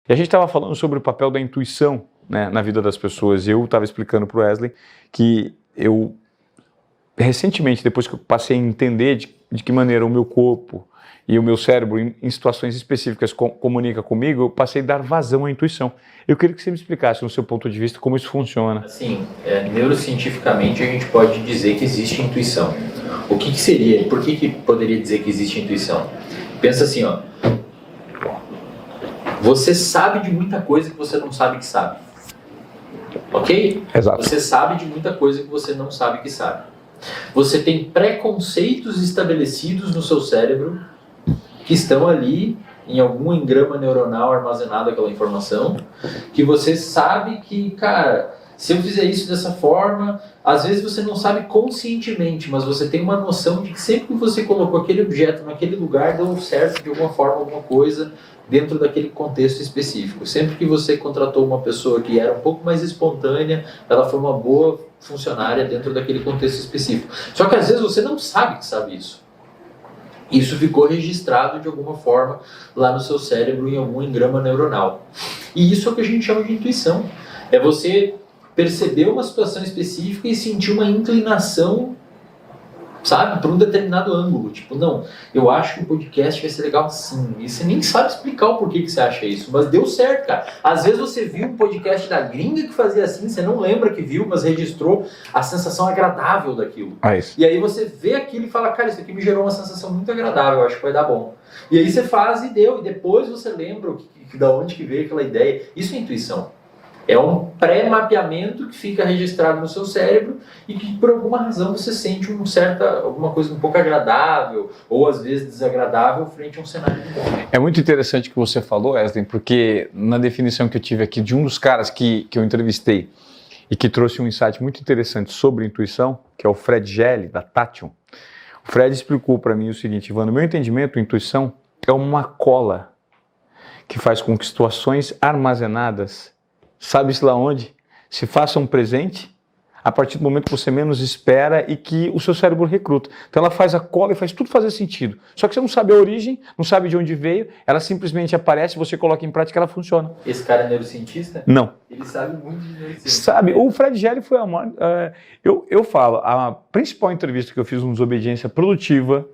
E a gente estava falando sobre o papel da intuição, né, na vida das pessoas. E eu estava explicando para o Wesley que eu, recentemente, depois que eu passei a entender de que maneira o meu corpo e o meu cérebro, em situações específicas, comunica comigo, eu passei a dar vazão à intuição. Eu queria que você me explicasse, no seu ponto de vista, como isso funciona. Assim, neurocientificamente a gente pode dizer que existe intuição. O que seria? Por que poderia dizer que existe intuição? Pensa assim, ó. Você sabe de muita coisa que você não sabe que sabe. Ok? Exato. Você sabe de muita coisa que você não sabe que sabe. Você tem preconceitos estabelecidos no seu cérebro que estão ali em algum engrama neuronal armazenado aquela informação, que você sabe que, cara, se eu fizer isso dessa forma, às vezes você não sabe conscientemente, mas você tem uma noção de que sempre que você colocou aquele objeto naquele lugar, deu certo de alguma forma, alguma coisa dentro daquele contexto específico. Sempre que você contratou uma pessoa que era um pouco mais espontânea, ela foi uma boa funcionária dentro daquele contexto específico. Só que às vezes você não sabe que sabe isso. Isso ficou registrado de alguma forma lá no seu cérebro em algum engrama neuronal. E isso é o que a gente chama de intuição. É você perceber uma situação específica e sentir uma inclinação, sabe, para um determinado ângulo. Tipo, não, eu acho que o podcast vai ser legal assim. E você nem sabe explicar o porquê que você acha isso, mas deu certo, cara. Às vezes você viu um podcast da gringa que fazia assim, você não lembra que viu, mas registrou a sensação agradável daquilo. Isso. E aí você vê aquilo e fala, cara, isso aqui me gerou uma sensação muito agradável, eu acho que vai dar bom. E aí você faz e deu, e depois você lembra da onde que veio aquela ideia. Isso é intuição. É um pré-mapeamento que fica registrado no seu cérebro e que por alguma razão você sente alguma coisa um pouco agradável ou às vezes desagradável frente a um cenário de bom. É muito interessante o que você falou, Wesley, porque na definição que eu tive aqui de um dos caras que eu entrevistei e que trouxe um insight muito interessante sobre intuição, que é o Fred Gelli, da Tachyon. O Fred explicou para mim o seguinte: Ivan, no meu entendimento, intuição é uma cola que faz com que situações armazenadas, sabe-se lá onde, se façam presente a partir do momento que você menos espera e que o seu cérebro recruta. Então ela faz a cola e faz tudo fazer sentido. Só que você não sabe a origem, não sabe de onde veio, ela simplesmente aparece, você coloca em prática e ela funciona. Esse cara é neurocientista? Não. Ele sabe muito de neurociência. Sabe, o Fred Gelli foi a maior... eu falo, a principal entrevista que eu fiz no Desobediência Produtiva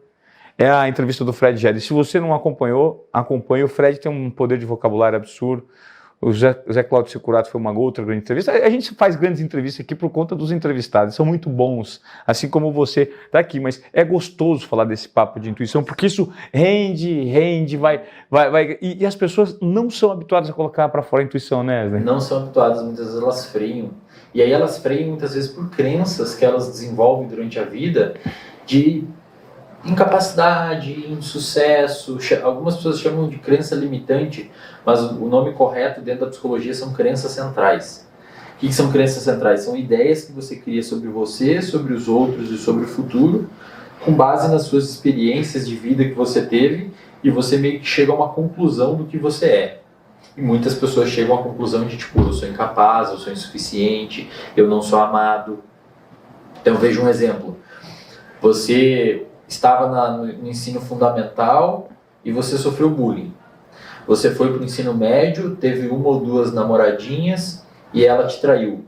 é a entrevista do Fred Gelli. Se você não acompanhou, acompanhe. O Fred tem um poder de vocabulário absurdo. O Zé Cláudio Securato foi uma outra grande entrevista. A gente faz grandes entrevistas aqui por conta dos entrevistados, são muito bons, assim como você está aqui, mas é gostoso falar desse papo de intuição, porque isso rende, vai, e as pessoas não são habituadas a colocar para fora a intuição, né, Wesley? Não são habituadas, muitas vezes elas freiam, e aí elas freiam muitas vezes por crenças que elas desenvolvem durante a vida de incapacidade, insucesso. Algumas pessoas chamam de crença limitante, mas o nome correto dentro da psicologia são crenças centrais. O que são crenças centrais? São ideias que você cria sobre você, sobre os outros e sobre o futuro, com base nas suas experiências de vida que você teve, e você meio que chega a uma conclusão do que você é. E muitas pessoas chegam à conclusão de tipo, eu sou incapaz, eu sou insuficiente, eu não sou amado. Então veja um exemplo. Você estava no ensino fundamental e você sofreu bullying. Você foi para o ensino médio, teve uma ou duas namoradinhas e ela te traiu.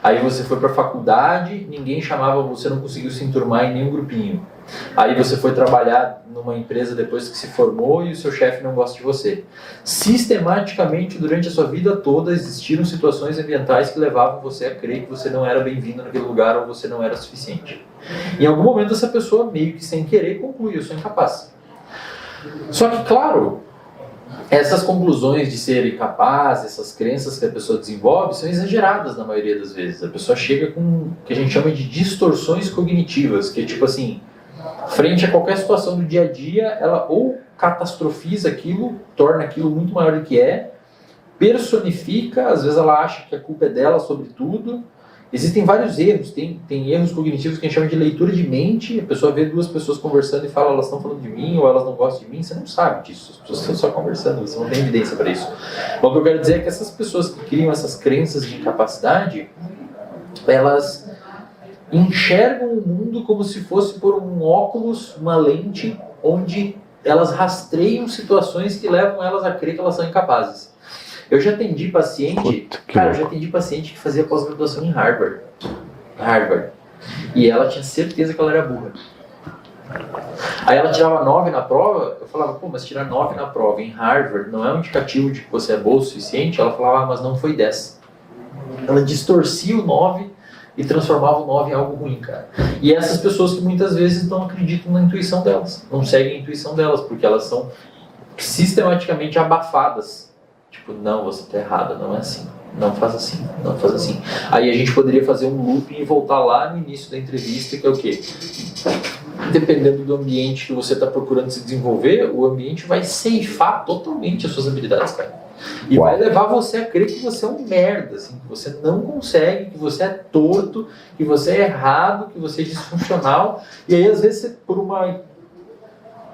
Aí você foi para a faculdade, ninguém chamava, você não conseguiu se enturmar em nenhum grupinho. Aí você foi trabalhar numa empresa depois que se formou e o seu chefe não gosta de você. Sistematicamente, durante a sua vida toda, existiram situações ambientais que levavam você a crer que você não era bem-vindo naquele lugar ou você não era suficiente. Em algum momento essa pessoa, meio que sem querer, conclui, eu sou incapaz. Só que, claro, essas conclusões de ser incapaz, essas crenças que a pessoa desenvolve, são exageradas na maioria das vezes. A pessoa chega com o que a gente chama de distorções cognitivas, que é tipo assim, frente a qualquer situação do dia a dia, ela ou catastrofiza aquilo, torna aquilo muito maior do que é, personifica, às vezes ela acha que a culpa é dela sobre tudo. Existem vários erros, tem erros cognitivos que a gente chama de leitura de mente. A pessoa vê duas pessoas conversando e fala, elas estão falando de mim ou elas não gostam de mim. Você não sabe disso, as pessoas estão só conversando, você não tem evidência para isso. Então, o que eu quero dizer é que essas pessoas que criam essas crenças de incapacidade, elas enxergam o mundo como se fosse por um óculos, uma lente, onde elas rastreiam situações que levam elas a crer que elas são incapazes. Eu já atendi paciente, Puta, que cara, eu louco. já atendi paciente que fazia pós-graduação em Harvard. E ela tinha certeza que ela era burra. Aí ela tirava 9 na prova, eu falava, pô, mas tirar 9 na prova em Harvard não é um indicativo de que você é bom o suficiente? Ela falava, mas não foi 10. Ela distorcia o 9 e transformava o 9 em algo ruim, cara. E essas pessoas que muitas vezes não acreditam na intuição delas, não seguem a intuição delas, porque elas são sistematicamente abafadas. Tipo, não, você está errada, não é assim. Não faz assim, não faz assim. Aí a gente poderia fazer um looping e voltar lá no início da entrevista, que é o quê? Dependendo do ambiente que você está procurando se desenvolver, o ambiente vai ceifar totalmente as suas habilidades, cara. E vai levar você a crer que você é um merda, assim, que você não consegue, que você é torto, que você é errado, que você é disfuncional. E aí, às vezes, por uma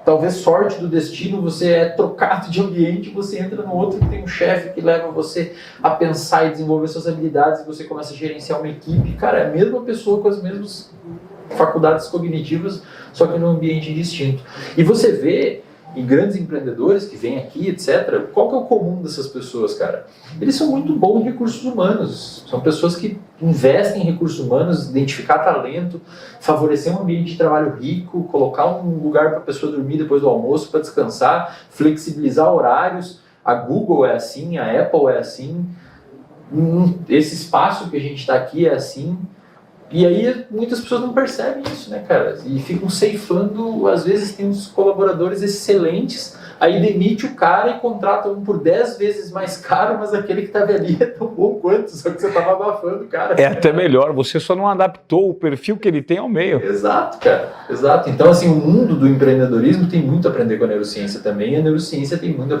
talvez sorte do destino, você é trocado de ambiente, você entra no outro que tem um chefe que leva você a pensar e desenvolver suas habilidades, e você começa a gerenciar uma equipe. Cara, é a mesma pessoa com as mesmas faculdades cognitivas, só que num ambiente distinto. E você vê em grandes empreendedores que vêm aqui, etc., qual que é o comum dessas pessoas, cara? Eles são muito bons em recursos humanos. São pessoas que investem em recursos humanos, identificar talento, favorecer um ambiente de trabalho rico, colocar um lugar para a pessoa dormir depois do almoço, para descansar, flexibilizar horários. A Google é assim, a Apple é assim, esse espaço que a gente está aqui é assim. E aí muitas pessoas não percebem isso, né, cara? E ficam ceifando, às vezes tem uns colaboradores excelentes, aí demite o cara e contrata um por 10 vezes mais caro, mas aquele que estava ali é tão bom quanto, só que você estava abafando o cara. É até melhor, você só não adaptou o perfil que ele tem ao meio. Exato, cara. Exato. Então, assim, o mundo do empreendedorismo tem muito a aprender com a neurociência também, e a neurociência tem muito a